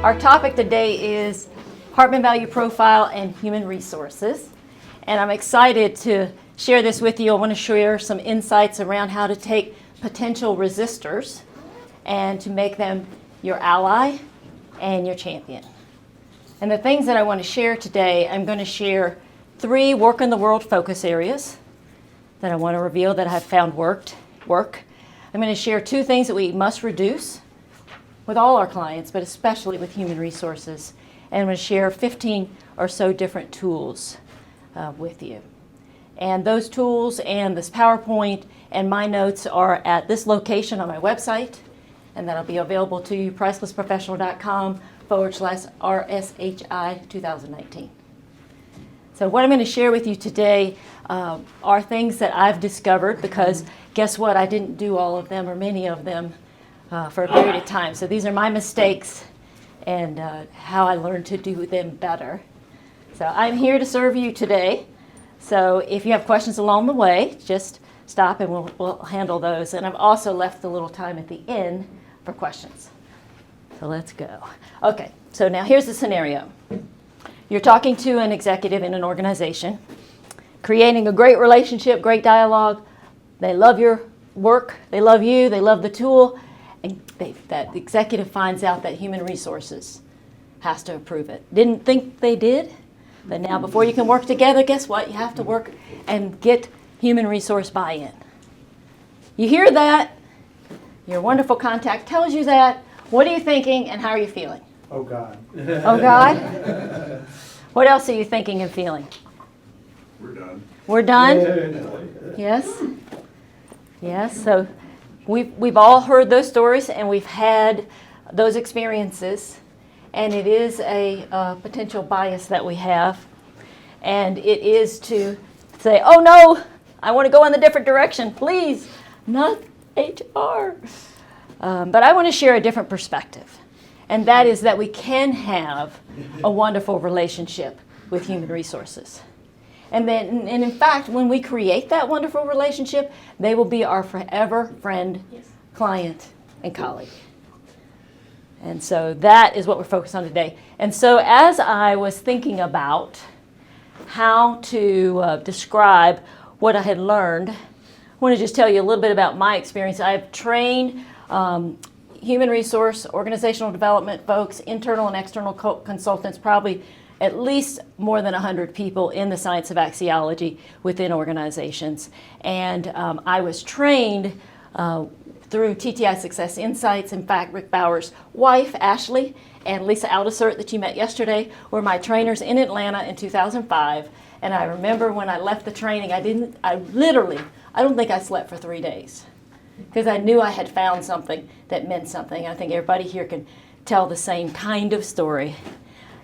Our topic today is Hartman Value Profile and Human Resources. And I'm excited to share this with you. I want to share some insights around how to take potential resistors and to make them your ally and your champion. And the things that I want to share today, I'm going to share 3 work in the world focus areas that I want to reveal that I've found work. I'm going to share 2 things that we must reduce with all our clients, but especially with human resources. And I'm going to share 15 or so different tools with you. And those tools and this PowerPoint and my notes are at this location on my website, and that'll be available to you, pricelessprofessional.com/RSHI 2019. So what I'm going to share with you today are things that I've discovered, because guess what? I didn't do all of them or many of them for a period of time. So these are my mistakes and how I learned to do them better. So I'm here to serve you today. So if you have questions along the way, just stop and we'll handle those. And I've also left a little time at the end for questions. So let's go. Okay, so now here's the scenario. You're talking to an executive in an organization, creating a great relationship, great dialogue. They love your work, they love you, they love the tool, and that executive finds out that human resources has to approve it. Didn't think they did, but now before you can work together, guess what? You have to work and get human resource buy-in. You hear that, your wonderful contact tells you that. What are you thinking and how are you feeling? Oh, God. Oh, God? What else are you thinking and feeling? We're done. We're done? Yes? Yes, so we've all heard those stories and we've had those experiences, and it is a potential bias that we have, and it is to say, oh no, I want to go in the different direction, please, not HR. But I want to share a different perspective, and that is that we can have a wonderful relationship with human resources. And in fact, when we create that wonderful relationship, they will be our forever friend, client, and colleague. And so that is what we're focused on today. And so as I was thinking about how to describe what I had learned, I want to just tell you a little bit about my experience. I've trained human resource, organizational development folks, internal and external consultants, probably at least more than 100 people in the science of axiology within organizations. And I was trained through TTI Success Insights. In fact, Rick Bauer's wife, Ashley, and Lisa Aldisert that you met yesterday were my trainers in Atlanta in 2005. And I remember when I left the training, I don't think I slept for 3 days, because I knew I had found something that meant something. I think everybody here can tell the same kind of story.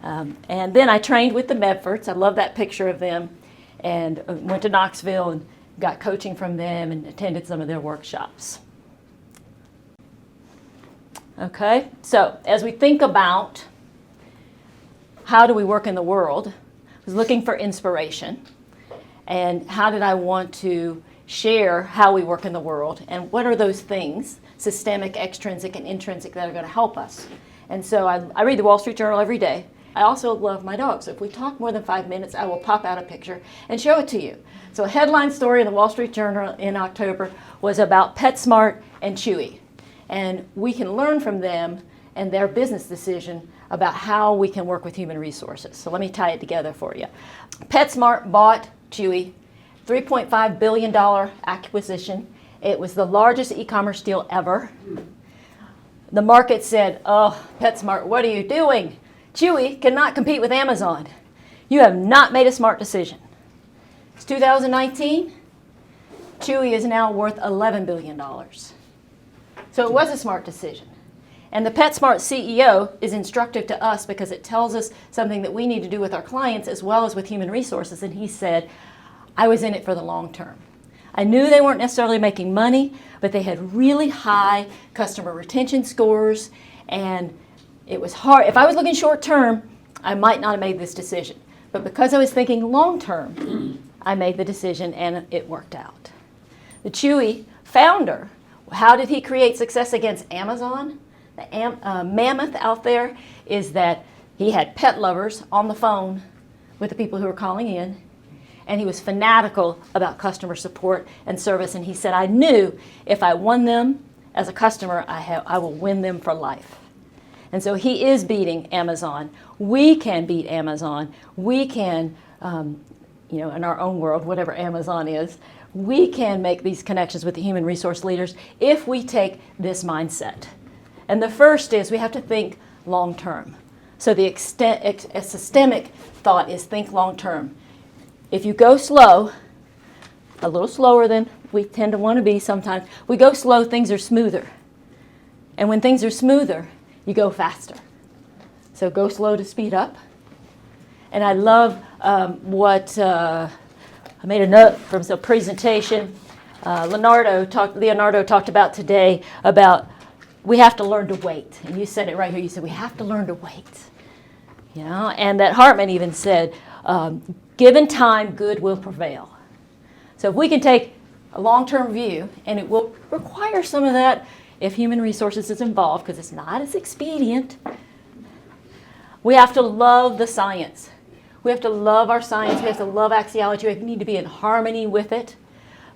And then I trained with the Medfords. I love that picture of them, and went to Knoxville and got coaching from them and attended some of their workshops. Okay, so as we think about how do we work in the world, I was looking for inspiration, and how did I want to share how we work in the world, and what are those things, systemic, extrinsic, and intrinsic, that are going to help us. And so I read the Wall Street Journal every day. I also love my dog, so if we talk more than 5 minutes, I will pop out a picture and show it to you. So a headline story in the Wall Street Journal in October was about PetSmart and Chewy. And we can learn from them and their business decision about how we can work with human resources. So let me tie it together for you. PetSmart bought Chewy, $3.5 billion acquisition. It was the largest e-commerce deal ever. The market said, oh, PetSmart, what are you doing? Chewy cannot compete with Amazon. You have not made a smart decision. It's 2019. Chewy is now worth $11 billion. So it was a smart decision. And the PetSmart CEO is instructive to us because it tells us something that we need to do with our clients as well as with human resources. And he said, I was in it for the long term. I knew they weren't necessarily making money, but they had really high customer retention scores, and it was hard. If I was looking short term, I might not have made this decision. But because I was thinking long term, I made the decision and it worked out. The Chewy founder, how did he create success against Amazon? The mammoth out there is that he had pet lovers on the phone with the people who were calling in, and he was fanatical about customer support and service, and he said, I knew if I won them as a customer, I will win them for life. And so he is beating Amazon. We can beat Amazon. We can, in our own world, whatever Amazon is, we can make these connections with the human resource leaders if we take this mindset. And the first is we have to think long term. So a systemic thought is think long term. If you go slow, a little slower than we tend to want to be sometimes, we go slow, things are smoother. And when things are smoother, you go faster. So go slow to speed up. And I love what I made a note from a presentation Leonardo talked about today about we have to learn to wait. And you said it right here. You said we have to learn to wait. And that Hartman even said, given time, good will prevail. So if we can take a long-term view, and it will require some of that if human resources is involved, because it's not as expedient, we have to love the science. We have to love our science. We have to love axiology. We need to be in harmony with it.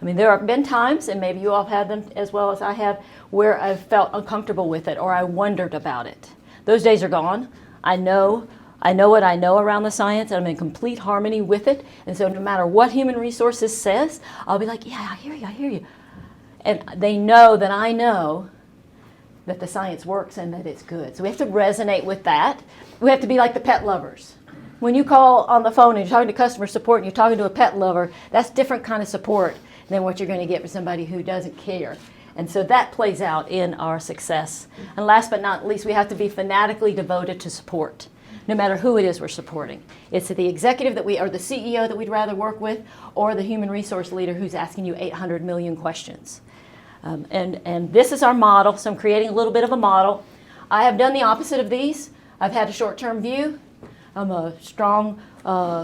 I mean, there have been times, and maybe you all have had them as well as I have, where I've felt uncomfortable with it or I wondered about it. Those days are gone. I know what I know around the science, and I'm in complete harmony with it. And so no matter what human resources says, I'll be like, yeah, I hear you. And they know that I know that the science works and that it's good. So we have to resonate with that. We have to be like the pet lovers. When you call on the phone and you're talking to customer support and you're talking to a pet lover, that's different kind of support than what you're going to get for somebody who doesn't care. And so that plays out in our success. And last but not least, we have to be fanatically devoted to support, no matter who it is we're supporting. It's the executive or the CEO that we'd rather work with, or the human resource leader who's asking you 800 million questions. And this is our model, so I'm creating a little bit of a model. I have done the opposite of these. I've had a short-term view. I'm a strong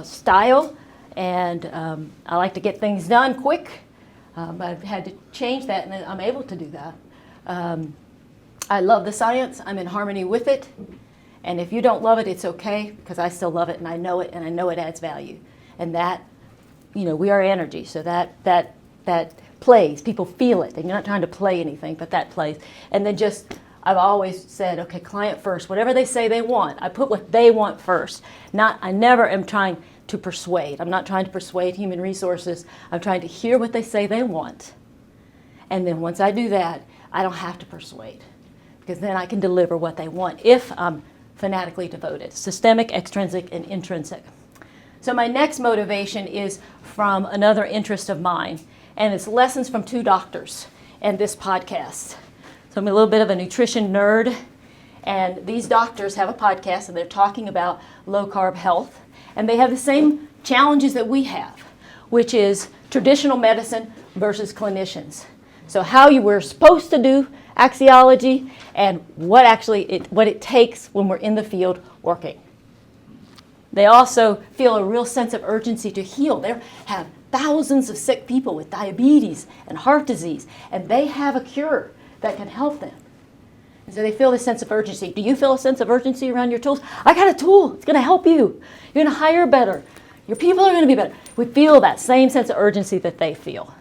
style, and I like to get things done quick. But I've had to change that, and I'm able to do that. I love the science. I'm in harmony with it. And if you don't love it, it's okay, because I still love it, and I know it adds value. And that, we are energy, so that plays. People feel it. And you're not trying to play anything, but that plays. And then I've always said, okay, client first. Whatever they say they want, I put what they want first. I never am trying to persuade. I'm not trying to persuade human resources. I'm trying to hear what they say they want. And then once I do that, I don't have to persuade, because then I can deliver what they want if I'm fanatically devoted. Systemic, extrinsic, and intrinsic. So my next motivation is from another interest of mine, and it's lessons from two doctors and this podcast. So I'm a little bit of a nutrition nerd, and these doctors have a podcast, and they're talking about low-carb health, and they have the same challenges that we have, which is traditional medicine versus clinicians. So how you were supposed to do axiology and what it takes when we're in the field working. They also feel a real sense of urgency to heal. They have thousands of sick people with diabetes and heart disease, and they have a cure that can help them. And so they feel this sense of urgency. Do you feel a sense of urgency around your tools? I got a tool. It's going to help you. You're going to hire better. Your people are going to be better. We feel that same sense of urgency that they feel.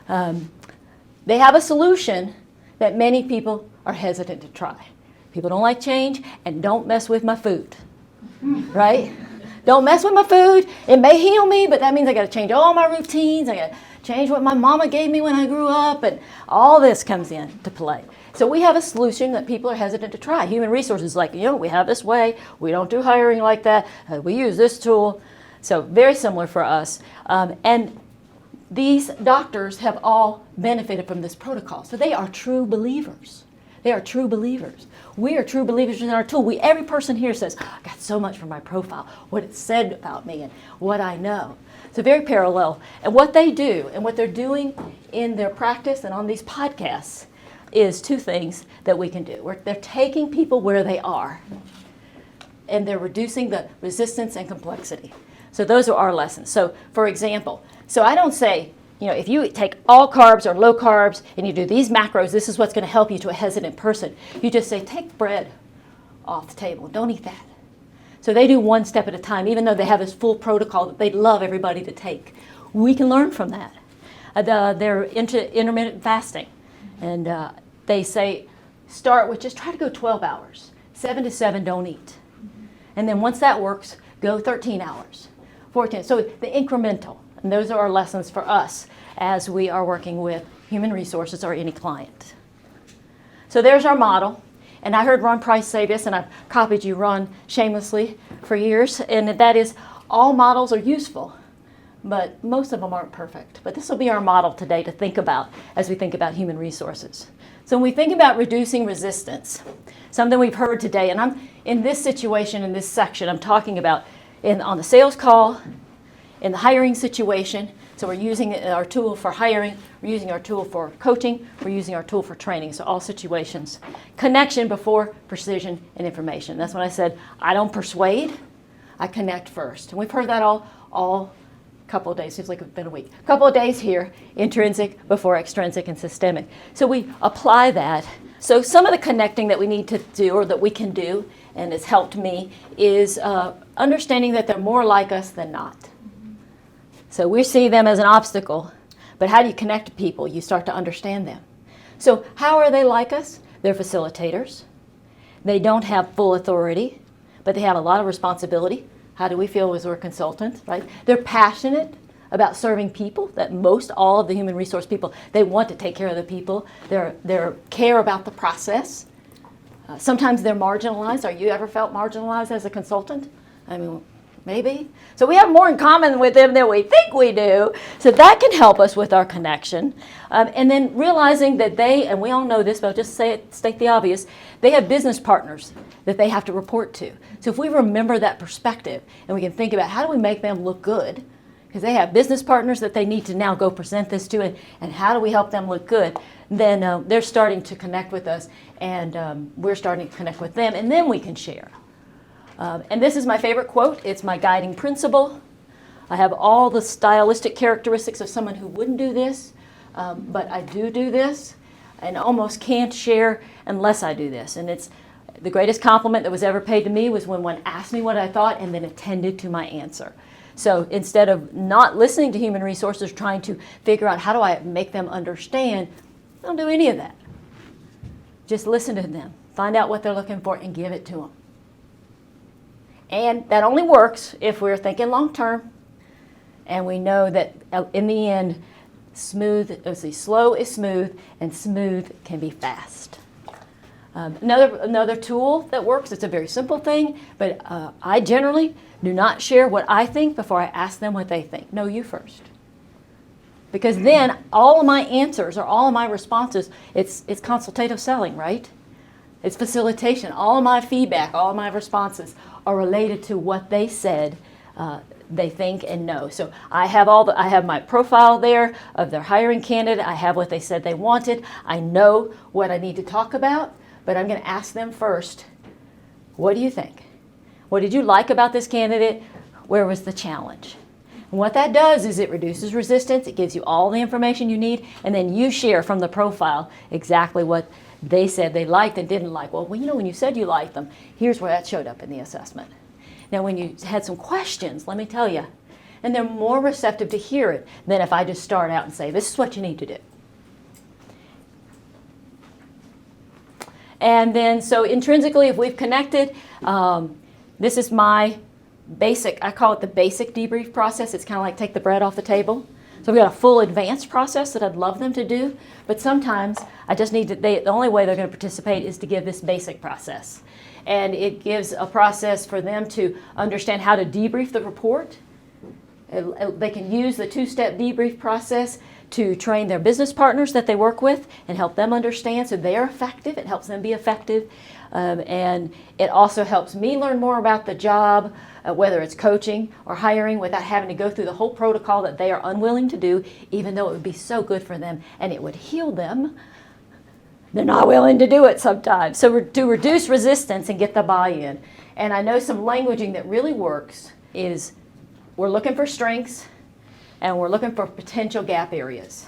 They have a solution that many people are hesitant to try. People don't like change, and don't mess with my food, right? Don't mess with my food. It may heal me, but that means I got to change all my routines. I got to change what my mama gave me when I grew up, and all this comes into play. So we have a solution that people are hesitant to try. Human resources like, we have this way. We don't do hiring like that. We use this tool. So very similar for us. And these doctors have all benefited from this protocol. So they are true believers. They are true believers. We are true believers in our tool. Every person here says, I got so much from my profile, what it said about me and what I know. So very parallel. And what they do and what they're doing in their practice and on these podcasts is two things that we can do. They're taking people where they are, and they're reducing the resistance and complexity. So those are our lessons. So for example, I don't say, if you take all carbs or low carbs and you do these macros, this is what's going to help you to a hesitant person. You just say, take bread off the table. Don't eat that. So they do one step at a time, even though they have this full protocol that they'd love everybody to take. We can learn from that. They're into intermittent fasting. And they say, start with just try to go 12 hours. 7 to 7, don't eat. And then once that works, go 13 hours, 14. So the incremental. And those are our lessons for us as we are working with human resources or any client. So there's our model. And I heard Ron Price say this, and I've copied you, Ron, shamelessly for years, and that is all models are useful, but most of them aren't perfect. But this will be our model today to think about as we think about human resources. So when we think about reducing resistance, something we've heard today, and I'm in this situation, in this section, I'm talking about on the sales call, in the hiring situation. So we're using our tool for hiring, we're using our tool for coaching, we're using our tool for training, so all situations. Connection before precision and information. That's when I said, I don't persuade, I connect first. And we've heard that all couple of days, seems like it's been a week. A couple of days here, intrinsic before extrinsic and systemic. So we apply that. So some of the connecting that we need to do, or that we can do, and it's helped me, is understanding that they're more like us than not. So we see them as an obstacle, but how do you connect to people? You start to understand them. So how are they like us? They're facilitators. They don't have full authority, but they have a lot of responsibility. How do we feel as we're consultants, right? They're passionate about serving people, that most all of the human resource people, they want to take care of the people. They care about the process. Sometimes they're marginalized. Are you ever felt marginalized as a consultant? I mean, maybe. So we have more in common with them than we think we do. So that can help us with our connection. And then realizing that they, and we all know this, but I'll just state the obvious, they have business partners that they have to report to. So if we remember that perspective and we can think about how do we make them look good, because they have business partners that they need to now go present this to, and how do we help them look good, then they're starting to connect with us, and we're starting to connect with them, and then we can share. And this is my favorite quote. It's my guiding principle. I have all the stylistic characteristics of someone who wouldn't do this, but I do this, and almost can't share unless I do this. And it's the greatest compliment that was ever paid to me was when one asked me what I thought and then attended to my answer. So instead of not listening to human resources, trying to figure out how do I make them understand, don't do any of that. Just listen to them, find out what they're looking for, and give it to them. And that only works if we're thinking long term, and we know that in the end, slow is smooth, and smooth can be fast. Another tool that works, it's a very simple thing, but I generally do not share what I think before I ask them what they think. No, you first. Because then all of my answers or all of my responses, it's consultative selling, right? It's facilitation. All of my feedback, all of my responses are related to what they said they think and know. So I have my profile there of their hiring candidate. I have what they said they wanted. I know what I need to talk about, but I'm going to ask them first, what do you think? What did you like about this candidate? Where was the challenge? And what that does is it reduces resistance. It gives you all the information you need, and then you share from the profile exactly what they said they liked and didn't like. Well, when you said you liked them, here's where that showed up in the assessment. Now, when you had some questions, let me tell you, and they're more receptive to hear it than if I just start out and say, this is what you need to do. And then, so intrinsically, if we've connected, this is my basic, I call it the basic debrief process. It's kind of like take the bread off the table. So we've got a full advanced process that I'd love them to do, but sometimes I just need to, the only way they're going to participate is to give this basic process. And it gives a process for them to understand how to debrief the report. They can use the two-step debrief process to train their business partners that they work with and help them understand so they're effective. It helps them be effective. And it also helps me learn more about the job, whether it's coaching or hiring, without having to go through the whole protocol that they are unwilling to do, even though it would be so good for them and it would heal them. They're not willing to do it sometimes. So to reduce resistance and get the buy-in. And I know some languaging that really works is we're looking for strengths, and we're looking for potential gap areas.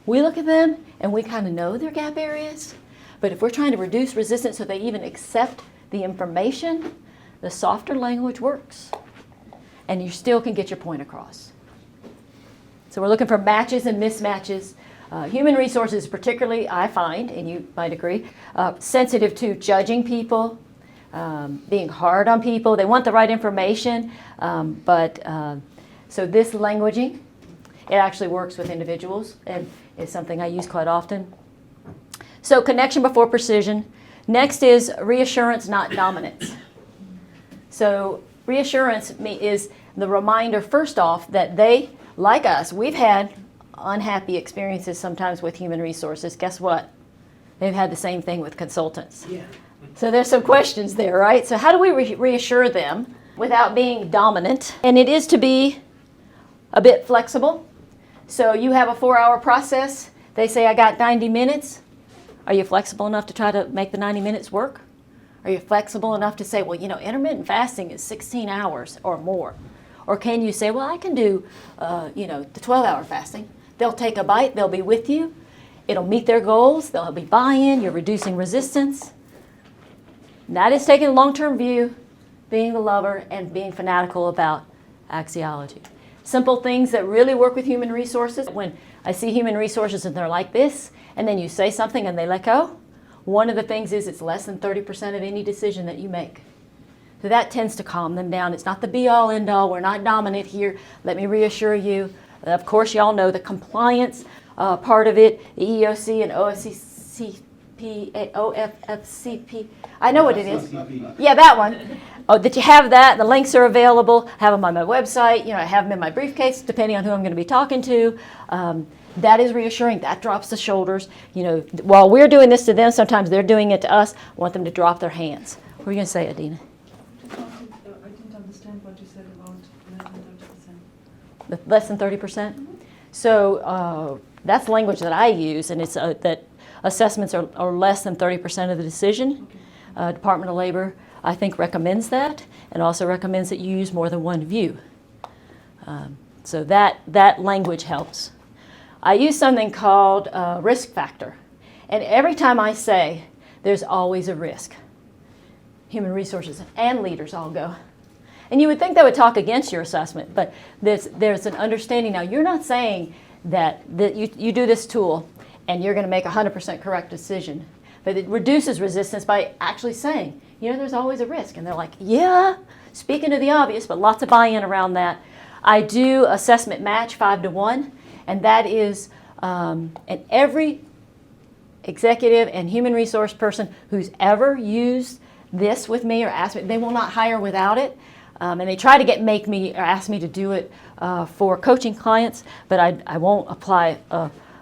We look at them and we kind of know their gap areas, but if we're trying to reduce resistance so they even accept the information, the softer language works, and you still can get your point across. So we're looking for matches and mismatches. Human resources particularly, I find, and you might agree, sensitive to judging people, being hard on people. They want the right information, so this languaging, it actually works with individuals and is something I use quite often. So connection before precision. Next is reassurance, not dominance. So reassurance is the reminder, first off, that they, like us, we've had unhappy experiences sometimes with human resources. Guess what? They've had the same thing with consultants. Yeah. So there's some questions there, right? So how do we reassure them without being dominant? And it is to be a bit flexible. So you have a 4-hour process. They say, I got 90 minutes. Are you flexible enough to try to make the 90 minutes work? Are you flexible enough to say, well, intermittent fasting is 16 hours or more? Or can you say, well, I can do, the 12-hour fasting. They'll take a bite. They'll be with you. It'll meet their goals. There'll be buy-in. You're reducing resistance. And that is taking a long-term view, being the lover, and being fanatical about axiology. Simple things that really work with human resources. When I see human resources and they're like this, and then you say something and they let go, one of the things is it's less than 30% of any decision that you make. So that tends to calm them down. It's not the be-all, end-all. We're not dominant here. Let me reassure you. Of course, y'all know the compliance part of it, the EOC and OFFCP. I know what it is. Yeah, that one. Oh, that you have that. The links are available. I have them on my website. I have them in my briefcase, depending on who I'm going to be talking to. That is reassuring. That drops the shoulders. While we're doing this to them, sometimes they're doing it to us. I want them to drop their hands. What are you going to say, Adina? I didn't understand what you said about Less than 30%? So that's language that I use, and it's that assessments are less than 30% of the decision. Okay. Department of Labor, I think, recommends that, and also recommends that you use more than one view. So that language helps. I use something called risk factor, and every time I say there's always a risk, human resources and leaders all go. And you would think that would talk against your assessment, but there's an understanding now. You're not saying that you do this tool and you're going to make a 100% correct decision, but it reduces resistance by actually saying, there's always a risk. And they're like, yeah, speaking to the obvious, but lots of buy-in around that. I do assessment match 5-to-1, and that is and every executive and human resource person who's ever used this with me or asked me, they will not hire without it. And they try to make me or ask me to do it for coaching clients, but I won't apply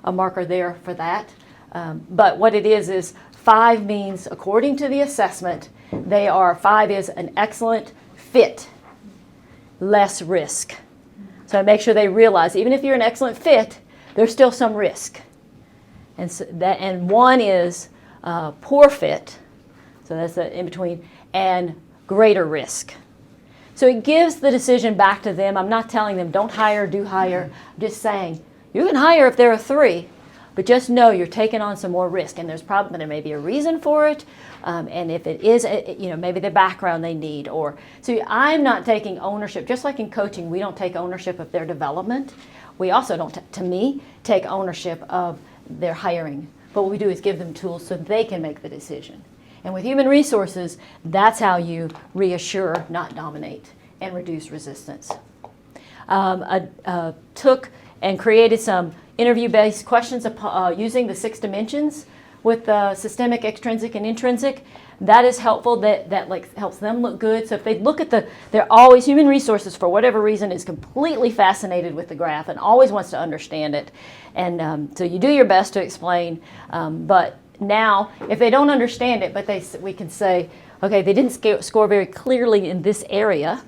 a marker there for that. But what it is 5 means, according to the assessment, 5 is an excellent fit, less risk. So I make sure they realize, even if you're an excellent fit, there's still some risk. And 1 is poor fit, so that's the in between, and greater risk. So it gives the decision back to them. I'm not telling them don't hire, do hire. I'm just saying you can hire if there are 3, but just know you're taking on some more risk, and there may be a reason for it. And if it is, maybe the background they need, or so I'm not taking ownership. Just like in coaching, we don't take ownership of their development. We also don't, to me, take ownership of their hiring. But what we do is give them tools so they can make the decision. And with human resources, that's how you reassure, not dominate, and reduce resistance. I took and created some interview-based questions using the 6 dimensions with systemic, extrinsic, and intrinsic. That is helpful. That helps them look good. So if they look at they're always, human resources for whatever reason is completely fascinated with the graph and always wants to understand it. And so you do your best to explain, but now, if they don't understand it, but we can say, okay, they didn't score very clearly in this area,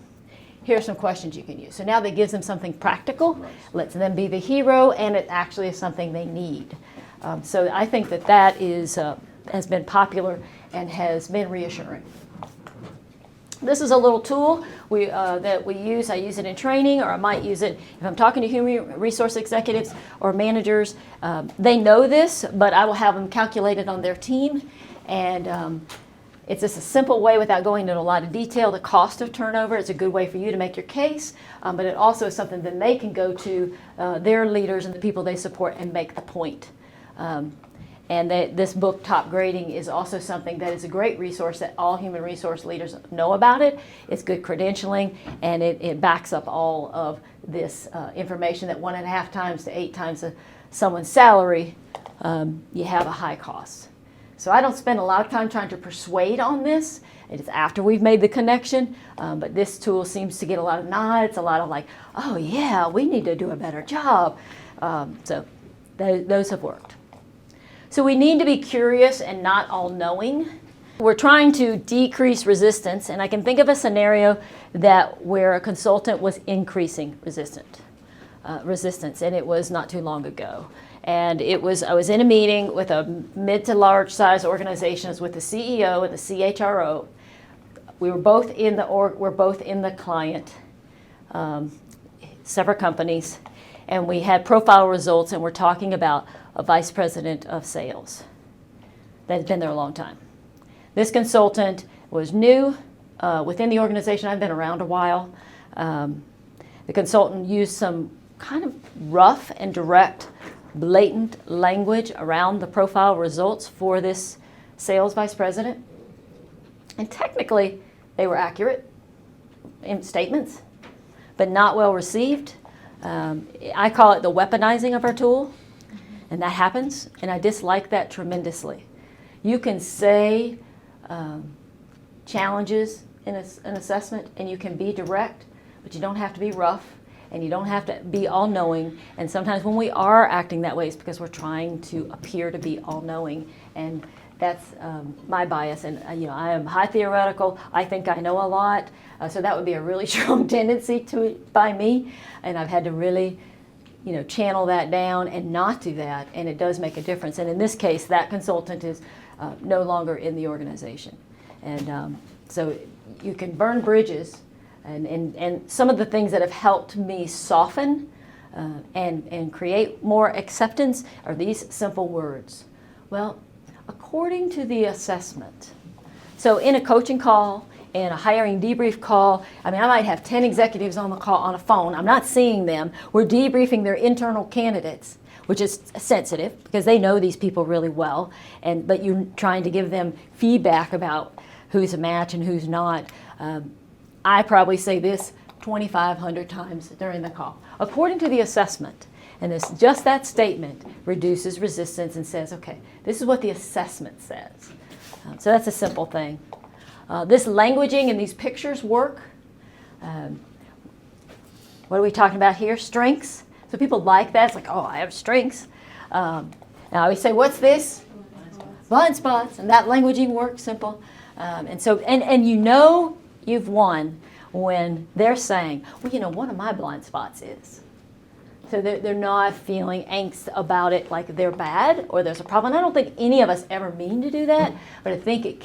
here are some questions you can use. So now that gives them something practical, lets them be the hero, and it actually is something they need. So I think that is has been popular and has been reassuring. This is a little tool that we use. I use it in training, or I might use it if I'm talking to human resource executives or managers. They know this, but I will have them calculated on their team. And it's just a simple way without going into a lot of detail. The cost of turnover is a good way for you to make your case, but it also is something that they can go to their leaders and the people they support and make the point. And this book, Top Grading, is also something that is a great resource that all human resource leaders know about it. It's good credentialing, and it backs up all of this information that 1.5 times to 8 times someone's salary, you have a high cost. So I don't spend a lot of time trying to persuade on this. It's after we've made the connection, but this tool seems to get a lot of nods, a lot of like, oh yeah, we need to do a better job. So those have worked. So we need to be curious and not all-knowing. We're trying to decrease resistance, and I can think of a scenario where a consultant was increasing resistance, and it was not too long ago. And I was in a meeting with a mid to large size organization. I was with the CEO and the CHRO. We're both in the client, separate companies, and we had profile results, and we're talking about a vice president of sales that had been there a long time. This consultant was new within the organization. I've been around a while. The consultant used some kind of rough and direct, blatant language around the profile results for this sales vice president. And technically, they were accurate in statements, but not well received. I call it the weaponizing of our tool. And that happens, and I dislike that tremendously. You can say challenges in an assessment, and you can be direct, but you don't have to be rough, and you don't have to be all-knowing. And sometimes when we are acting that way, it's because we're trying to appear to be all-knowing, and that's my bias. And I am high theoretical. I think I know a lot, so that would be a really strong tendency by me, and I've had to really channel that down and not do that, and it does make a difference. And in this case, that consultant is no longer in the organization. And so you can burn bridges, and some of the things that have helped me soften and create more acceptance are these simple words. Well, according to the assessment. So in a coaching call, in a hiring debrief call, I might have 10 executives on the call on a phone. I'm not seeing them. We're debriefing their internal candidates, which is sensitive because they know these people really well. But you're trying to give them feedback about who's a match and who's not. I probably say this 2,500 times during the call. According to the assessment, and just that statement reduces resistance and says, okay, this is what the assessment says. So that's a simple thing. This languaging and these pictures work. What are we talking about here? Strengths. So people like that. It's like, oh, I have strengths. Now we say, what's this? Blind spots. And that languaging works, simple. And you've won when they're saying, well, one of my blind spots is. So they're not feeling angst about it like they're bad or there's a problem. And I don't think any of us ever mean to do that, but I think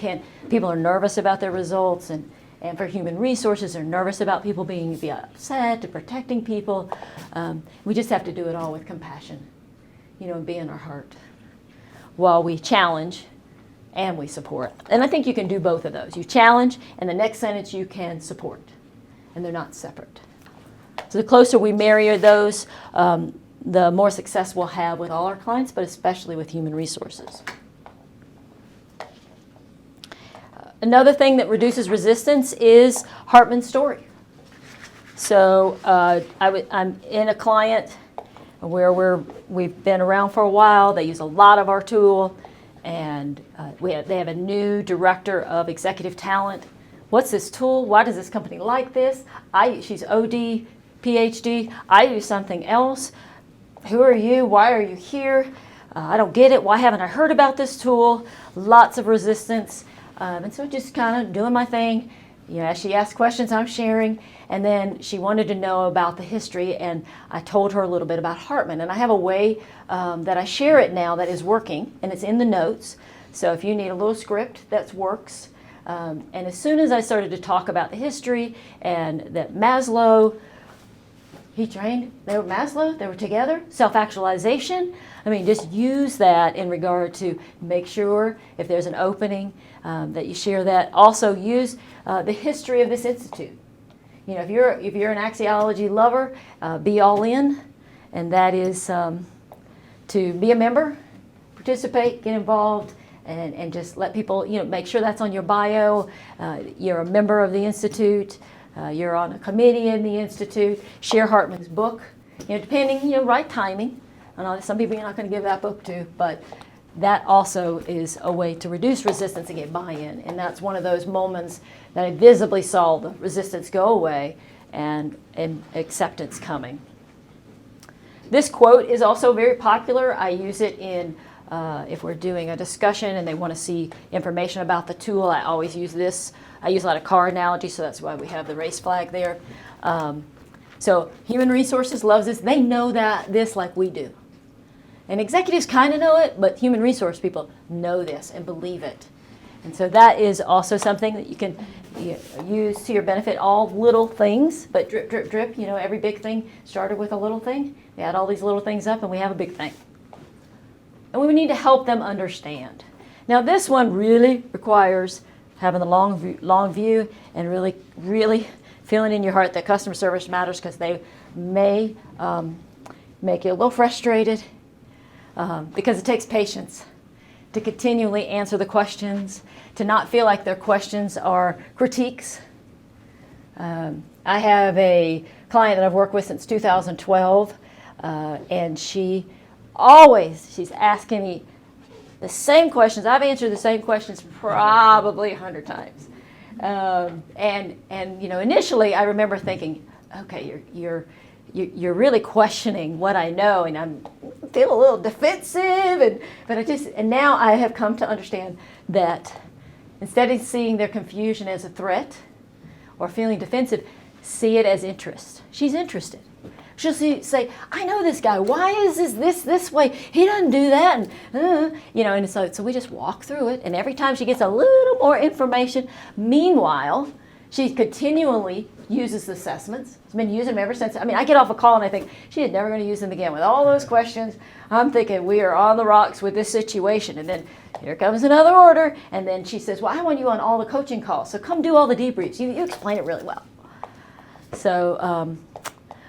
people are nervous about their results, and for human resources, they're nervous about people being upset, to protecting people. We just have to do it all with compassion, and be in our heart while we challenge and we support. And I think you can do both of those. You challenge, and the next sentence you can support, and they're not separate. So the closer we marry those, the more success we'll have with all our clients, but especially with human resources. Another thing that reduces resistance is Hartman's story. So I'm in a client where we've been around for a while. They use a lot of our tool, and they have a new director of executive talent. What's this tool? Why does this company like this? She's OD, PhD. I do something else. Who are you? Why are you here? I don't get it. Why haven't I heard about this tool? Lots of resistance. And so just kind of doing my thing. As she asked questions, I'm sharing. And then she wanted to know about the history, and I told her a little bit about Hartman. And I have a way that I share it now that is working, and it's in the notes. So if you need a little script that works, And as soon as I started to talk about the history and that Maslow, he trained, they were Maslow, they were together, self-actualization. I mean, just use that in regard to make sure if there's an opening that you share that. Also use the history of this institute. You know, if you're an axiology lover, be all in, and that is to be a member, participate, get involved, and just let people, you know, make sure that's on your bio. You're a member of the institute. You're on a committee in the institute. Share Hartman's book. You know, depending, you know, right timing. I know some people you're not going to give that book to, but that also is a way to reduce resistance and get buy-in. And that's one of those moments that I visibly saw the resistance go away and acceptance coming. This quote is also very popular. I use it in if we're doing a discussion and they want to see information about the tool. I always use this. I use a lot of car analogy, so that's why we have the race flag there. So human resources loves this. They know this like we do. And executives kind of know it, but human resource people know this and believe it. And so that is also something that you can use to your benefit. All little things, but drip, drip, drip. You know, every big thing started with a little thing. We add all these little things up and we have a big thing. And we need to help them understand. Now this one really requires having the long view and really, really feeling in your heart that customer service matters, because they may make you a little frustrated because it takes patience to continually answer the questions, to not feel like their questions are critiques. I have a client that I've worked with since 2012, and she's asking me the same questions. I've answered the same questions probably 100 times. And you know, initially I remember thinking, okay, you're really questioning what I know, and I feel a little defensive, and now I have come to understand that instead of seeing their confusion as a threat or feeling defensive, see it as interest. She's interested. She'll say, I know this guy. Why is this way? He doesn't do that. And, you know, and so we just walk through it. And every time she gets a little more information, meanwhile, she continually uses the assessments. She's been using them ever since. I mean, I get off a call and I think, she is never going to use them again. With all those questions, I'm thinking we are on the rocks with this situation. And then here comes another order. And then she says, well, I want you on all the coaching calls. So come do all the debriefs. You explain it really well. So,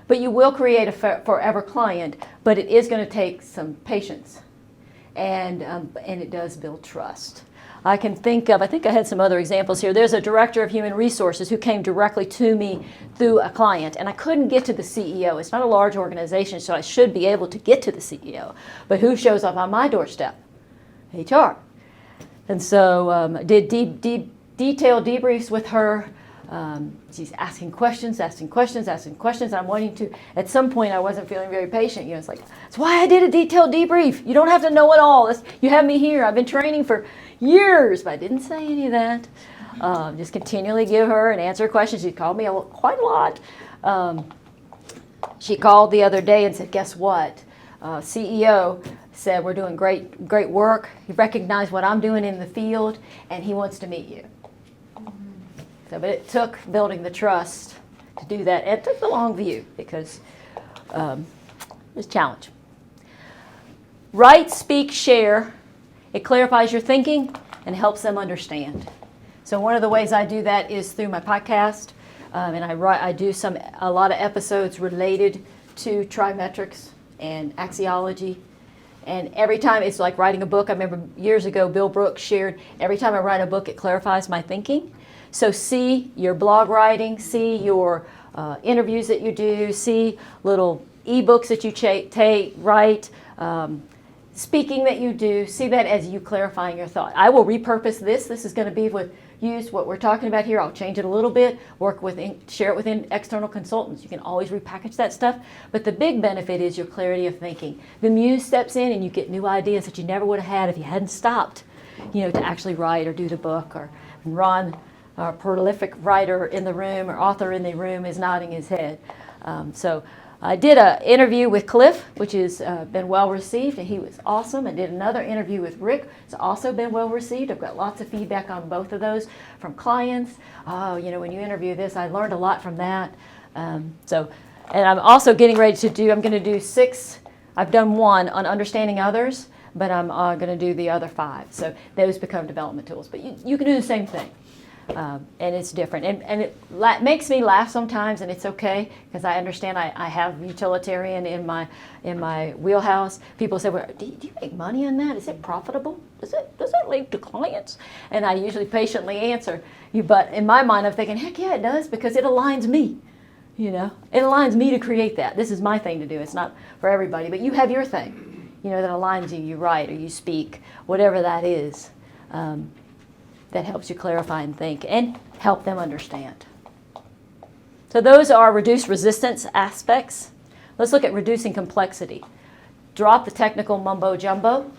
but you will create a forever client, but it is going to take some patience, and it does build trust. I think I had some other examples here. There's a director of human resources who came directly to me through a client, and I couldn't get to the CEO. It's not a large organization, so I should be able to get to the CEO. But who shows up on my doorstep? HR. And so did detailed debriefs with her. She's asking questions. I'm wanting to, at some point I wasn't feeling very patient. You know, it's like, that's why I did a detailed debrief. You don't have to know it all. You have me here. I've been training for years, but I didn't say any of that. Just continually give her and answer questions. She called me quite a lot. She called the other day and said, guess what? CEO said, we're doing great work. He recognized what I'm doing in the field, and he wants to meet you. So, but it took building the trust to do that. It took the long view because it was a challenge. Write, speak, share. It clarifies your thinking and helps them understand. So one of the ways I do that is through my podcast, and I do a lot of episodes related to trimetrics and axiology. And every time it's like writing a book. I remember years ago Bill Brooks shared, every time I write a book, it clarifies my thinking. So see your blog writing, see your interviews that you do, see little ebooks that you write, speaking that you do, see that as you clarifying your thought. I will repurpose this. This is going to be what we're talking about here. I'll change it a little bit, share it with external consultants. You can always repackage that stuff. But the big benefit is your clarity of thinking. The muse steps in and you get new ideas that you never would have had if you hadn't stopped, to actually write or do the book. Or Ron, our prolific writer in the room or author in the room, is nodding his head. So I did an interview with Cliff, which has been well received, and he was awesome. I did another interview with Rick. It's also been well received. I've got lots of feedback on both of those from clients. Oh, you know, when you interview this, I learned a lot from that. And I'm also getting ready to do, I'm going to do 6, I've done 1 on understanding others, but I'm going to do the other 5. So those become development tools. But you can do the same thing. And it's different. And it makes me laugh sometimes, and it's okay, because I understand I have utilitarian in my wheelhouse. People say, well, do you make money on that? Is it profitable? Does that lead to clients? And I usually patiently answer, but in my mind I'm thinking, heck yeah, it does, because it aligns me. You know, it aligns me to create that. This is my thing to do. It's not for everybody, but you have your thing, you know, that aligns you. You write or you speak, whatever that is. That helps you clarify and think and help them understand. So those are reduced resistance aspects. Let's look at reducing complexity. Drop the technical mumbo jumbo.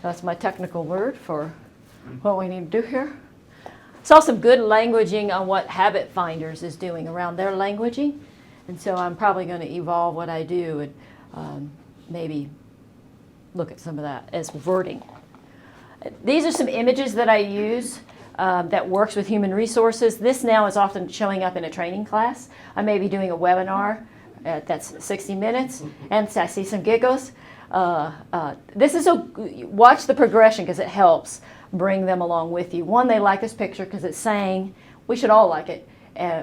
That's my technical word for what we need to do here. Saw some good languaging on what Habit Finders is doing around their languaging. And so I'm probably going to evolve what I do and maybe look at some of that as wording. These are some images that I use that works with human resources. This now is often showing up in a training class. I may be doing a webinar that's 60 minutes, and I see some giggles. This is watch the progression, because it helps bring them along with you. One, they like this picture because it's saying, we should all like it,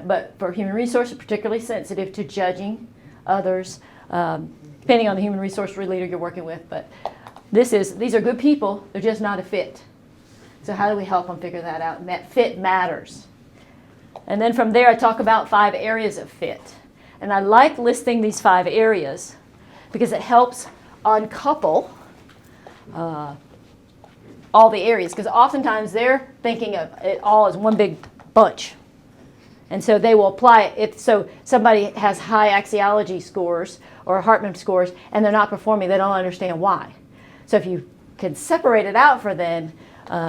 but for human resources, particularly sensitive to judging others, depending on the human resource leader you're working with. But these are good people, they're just not a fit. So how do we help them figure that out? And that fit matters. And then from there I talk about 5 areas of fit. And I like listing these 5 areas because it helps uncouple all the areas. Because oftentimes they're thinking of it all as one big bunch. And so they will apply it. So somebody has high Axiology scores or Hartman scores and they're not performing, they don't understand why. So if you can separate it out for them,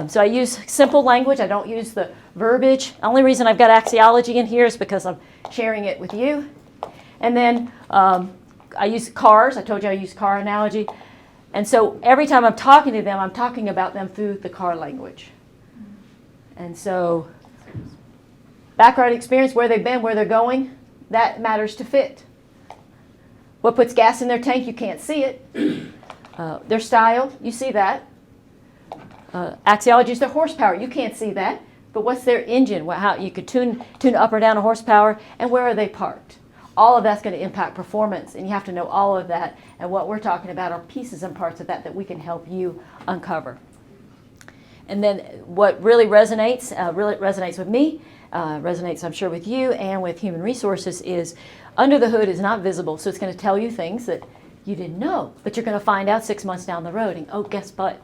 so I use simple language. I don't use the verbiage. The only reason I've got Axiology in here is because I'm sharing it with you. And then I use cars. I told you I use car analogy. And so every time I'm talking to them, I'm talking about them through the car language. And so background experience, where they've been, where they're going, that matters to fit. What puts gas in their tank, you can't see it. Their style, you see that. Axiology is their horsepower. You can't see that. But what's their engine? How you could tune up or down a horsepower, and where are they parked? All of that's going to impact performance, and you have to know all of that. And what we're talking about are pieces and parts of that we can help you uncover. And then what really resonates with me, resonates I'm sure with you and with human resources, is under the hood is not visible. So it's going to tell you things that you didn't know, but you're going to find out 6 months down the road. And oh, guess what?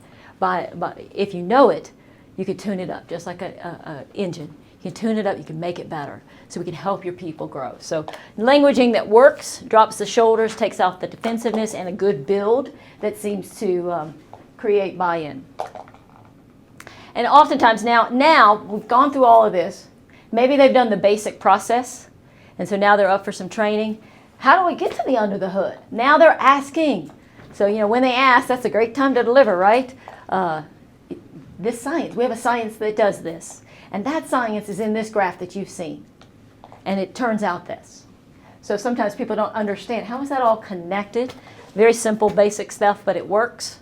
If you know it, you can tune it up, just like an engine. You can tune it up, you can make it better, so we can help your people grow. So languaging that works, drops the shoulders, takes off the defensiveness, and a good build that seems to create buy-in. And oftentimes now we've gone through all of this. Maybe they've done the basic process, and so now they're up for some training. How do we get to the under the hood? Now they're asking. So, when they ask, that's a great time to deliver, right? This science, we have a science that does this. And that science is in this graph that you've seen. And it turns out this. So sometimes people don't understand, how is that all connected? Very simple, basic stuff, but it works.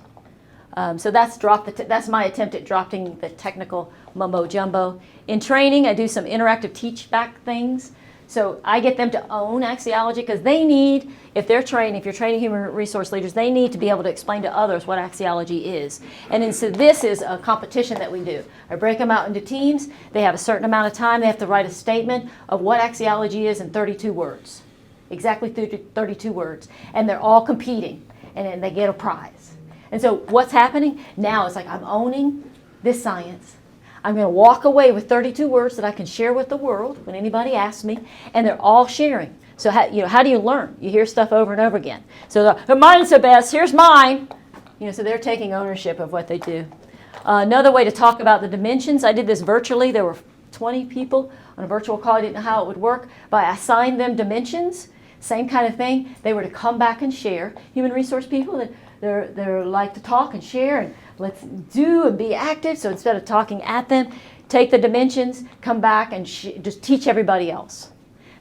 So that's my attempt at dropping the technical mumbo jumbo. In training, I do some interactive teach back things. So I get them to own Axiology, because they need, if you're training human resource leaders, they need to be able to explain to others what Axiology is. And so this is a competition that we do. I break them out into teams. They have a certain amount of time. They have to write a statement of what Axiology is in 32 words. Exactly 32 words. And they're all competing. And then they get a prize. And so what's happening? Now it's like I'm owning this science. I'm going to walk away with 32 words that I can share with the world when anybody asks me, and they're all sharing. So how do you learn? You hear stuff over and over again. So mine's the best. Here's mine. So they're taking ownership of what they do. Another way to talk about the dimensions, I did this virtually. There were 20 people on a virtual call. I didn't know how it would work, but I assigned them dimensions. same kind of thing. They were to come back and share. Human resource people, they're like to talk and share and let's do and be active. So instead of talking at them, take the dimensions, come back and just teach everybody else.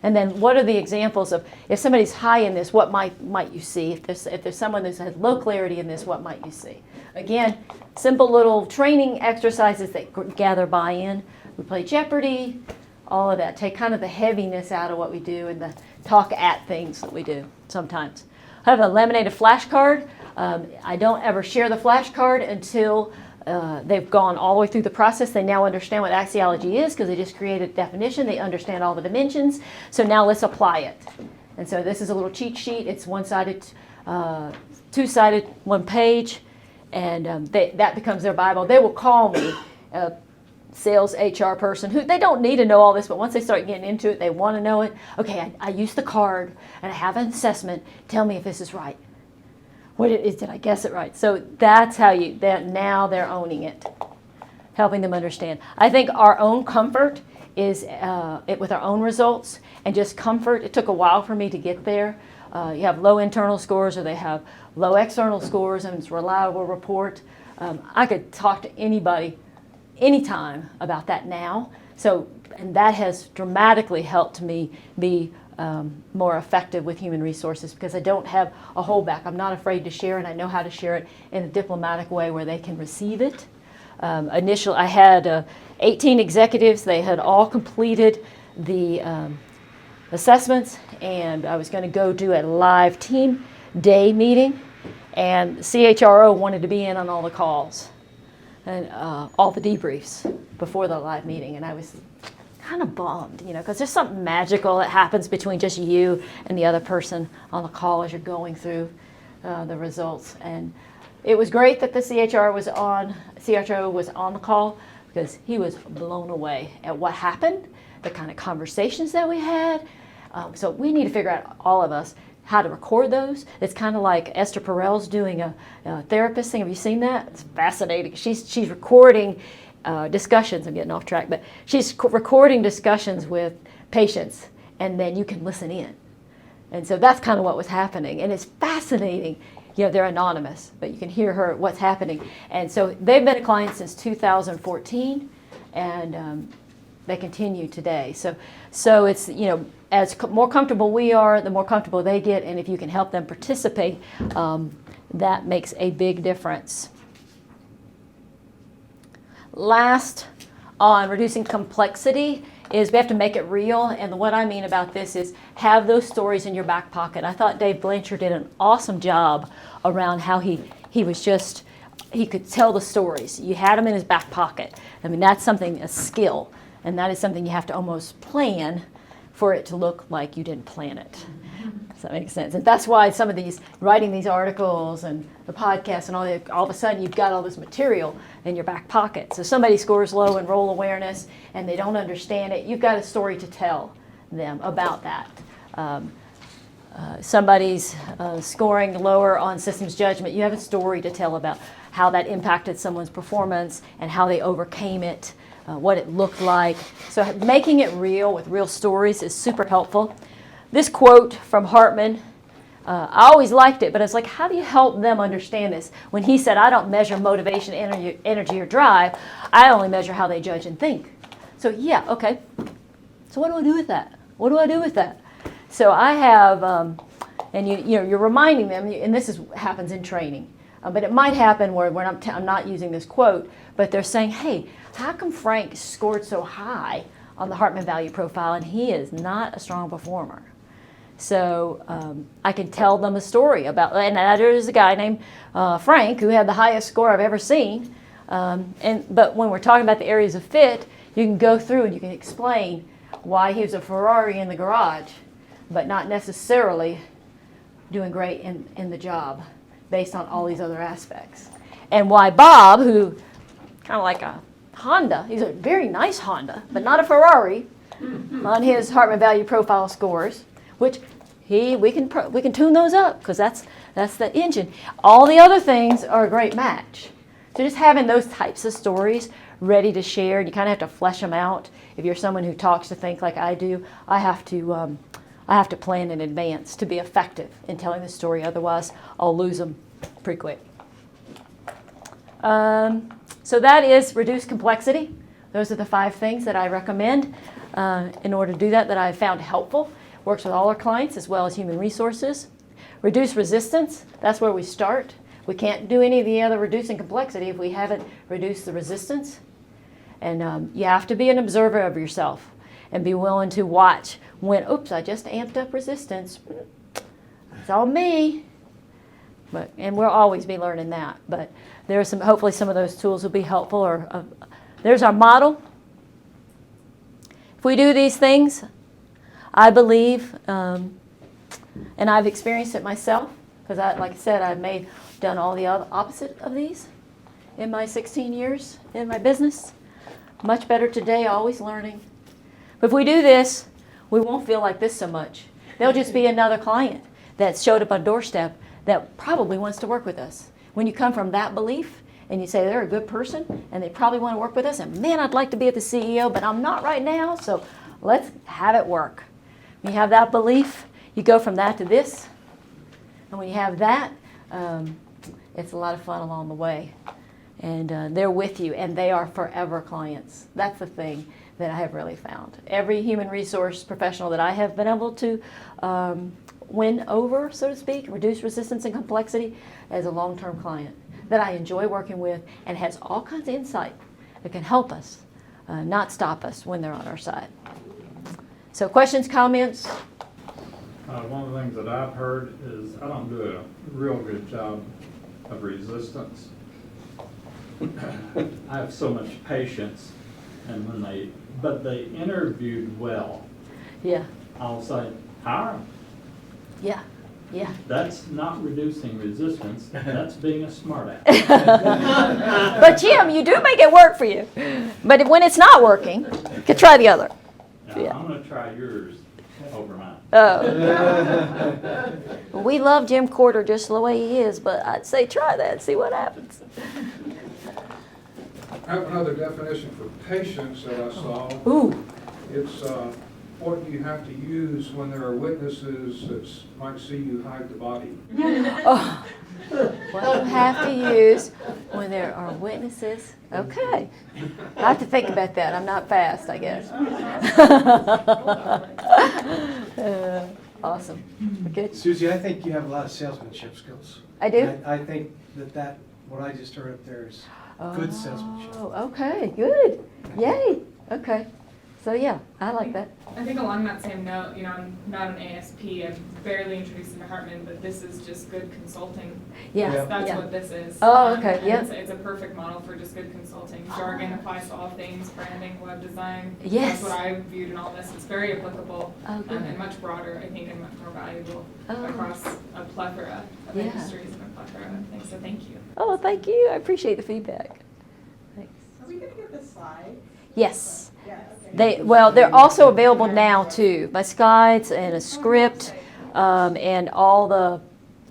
And then what are the examples of, if somebody's high in this, what might you see? If there's someone that has low clarity in this, what might you see? Again, simple little training exercises that gather buy-in. We play Jeopardy, all of that. Take kind of the heaviness out of what we do and the talk at things that we do sometimes. I have a laminated flashcard. I don't ever share the flashcard until they've gone all the way through the process. They now understand what axiology is because they just created a definition. They understand all the dimensions. So now let's apply it. And so this is a little cheat sheet. It's one-sided, two-sided, one page. And that becomes their Bible. They will call me a sales HR person who they don't need to know all this, but once they start getting into it, they want to know it. Okay, I use the card and I have an assessment. Tell me if this is right. Did I guess it right? So that's how now they're owning it, helping them understand. I think our own comfort is with our own results and just comfort. It took a while for me to get there. You have low internal scores or they have low external scores and it's a reliable report. I could talk to anybody anytime about that now. So, and that has dramatically helped me be more effective with human resources because I don't have a holdback. I'm not afraid to share and I know how to share it in a diplomatic way where they can receive it. Initially, I had 18 executives. They had all completed the assessments and I was going to go do a live team day meeting and CHRO wanted to be in on all the calls and all the debriefs before the live meeting, and I was kind of bummed, because there's something magical that happens between just you and the other person on the call as you're going through the results. And it was great that the CHRO was on the call because he was blown away at what happened, the kind of conversations that we had. So we need to figure out, all of us, how to record those. It's kind of like Esther Perel's doing a therapist thing. Have you seen that? It's fascinating. She's recording discussions. I'm getting off track, but she's recording discussions with patients, and then you can listen in. And so that's kind of what was happening, and it's fascinating. They're anonymous, but you can hear what's happening. And so they've been a client since 2014, and they continue today. So it's as more comfortable we are, the more comfortable they get, and if you can help them participate, that makes a big difference. Last on reducing complexity is we have to make it real, and what I mean about this is have those stories in your back pocket. I thought Dave Blanchard did an awesome job around how he could tell the stories. You had them in his back pocket. I mean, that's something, a skill, and that is something you have to almost plan for it to look like you didn't plan it. Does that make sense? And that's why some of these, writing these articles and the podcast and all of a sudden you've got all this material in your back pocket. So somebody scores low in role awareness and they don't understand it, you've got a story to tell them about that. Somebody's scoring lower on systems judgment, you have a story to tell about how that impacted someone's performance and how they overcame it, what it looked like. So making it real with real stories is super helpful. This quote from Hartman, I always liked it, but it's like, how do you help them understand this? When he said, I don't measure motivation, energy, or drive, I only measure how they judge and think. So yeah, okay. So what do I do with that? What do I do with that? So I have, and you're reminding them, and this happens in training, but it might happen where when I'm not using this quote, but they're saying, hey, how come Frank scored so high on the Hartman value profile and he is not a strong performer? So I can tell them a story about, and there's a guy named Frank who had the highest score I've ever seen. But when we're talking about the areas of fit, you can go through and you can explain why he was a Ferrari in the garage, but not necessarily doing great in the job based on all these other aspects. And why Bob, who kind of like a Honda, he's a very nice Honda, but not a Ferrari, on his Hartman value profile scores, which we can tune those up because that's the engine. All the other things are a great match. So just having those types of stories ready to share, you kind of have to flesh them out. If you're someone who talks to think like I do, I have I have to plan in advance to be effective in telling the story. Otherwise, I'll lose them pretty quick. So that is reduce complexity. Those are the 5 things that I recommend in order to do that I have found helpful. Works with all our clients as well as human resources. Reduce resistance. That's where we start. We can't do any of the other reducing complexity if we haven't reduced the resistance. And you have to be an observer of yourself and be willing to watch when, oops, I just amped up resistance. It's all me. And we'll always be learning that. But there's some, hopefully some of those tools will be helpful. Or there's our model. If we do these things, I believe, and I've experienced it myself, because like I said, I've done all the opposite of these in my 16 years in my business. Much better today, always learning. But if we do this, we won't feel like this so much. There'll just be another client that showed up on doorstep that probably wants to work with us. When you come from that belief and you say they're a good person and they probably want to work with us, and man, I'd like to be at the CEO, but I'm not right now, so let's have it work. When you have that belief, you go from that to this. And when you have that, it's a lot of fun along the way. And they're with you, and they are forever clients. That's the thing that I have really found. Every human resource professional that I have been able to win over, so to speak, reduce resistance and complexity, as a long-term client that I enjoy working with and has all kinds of insight that can help us, not stop us when they're on our side. So questions, comments? One of the things that I've heard is I don't do a real good job of resistance. I have so much patience, and but they interviewed well. Yeah. I'll say, hire 'em. Yeah. Yeah. That's not reducing resistance. That's being a smartass. But Jim, you do make it work for you. But when it's not working, you can try the other. Now, Yeah. I'm going to try yours over mine. Oh. We love Jim Corder just the way he is, but I'd say try that and see what happens. I have another definition for patience that I saw. Ooh. It's what you have to use when there are witnesses that might see you hide the body. Oh. What you have to use when there are witnesses. Okay. I have to think about that. I'm not fast, I guess. Awesome. Good. Suzie, I think you have a lot of salesmanship skills. I do? I think that what I just heard up there is good salesmanship. Oh, okay. Good. Yay. Okay. So yeah, I like that. I think along that same note, I'm not an ASP. I'm barely introduced into Hartman, but this is just good consulting. Yeah. That's Yeah. what this is. Oh, okay. And Yeah. It's a perfect model for just good consulting. Jargon applies to all things, branding, web design. Yes. That's what I viewed in all this. It's very applicable Oh, good. and much broader, I think, and much more valuable Oh. across a plethora of Yeah. industries and a plethora of things. So thank you. Oh, thank you. I appreciate the feedback. Thanks. Are we gonna get the slides? Yes. Yeah, okay. They're also available now too. My slides and a script, and all the,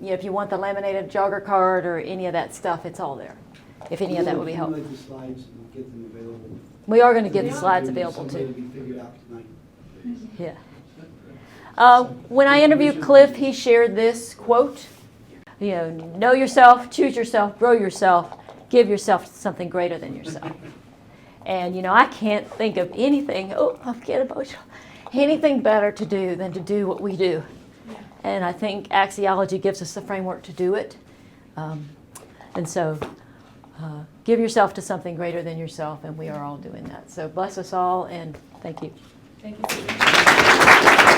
if you want the laminated jogger card or any of that stuff, it's all there. If any of that would be helpful. Accumulate the slides and get them available. We are going to get the slides available Somebody too. to be figured out tonight. Yeah. When I interviewed Cliff, he shared this quote, know yourself, choose yourself, grow yourself, give yourself something greater than yourself. And, I can't think of anything, I'm getting emotional, anything better to do than to do what we do. And I think Axiology gives us the framework to do it. And so give yourself to something greater than yourself, and we are all doing that. So bless us all, and thank you. Thank you.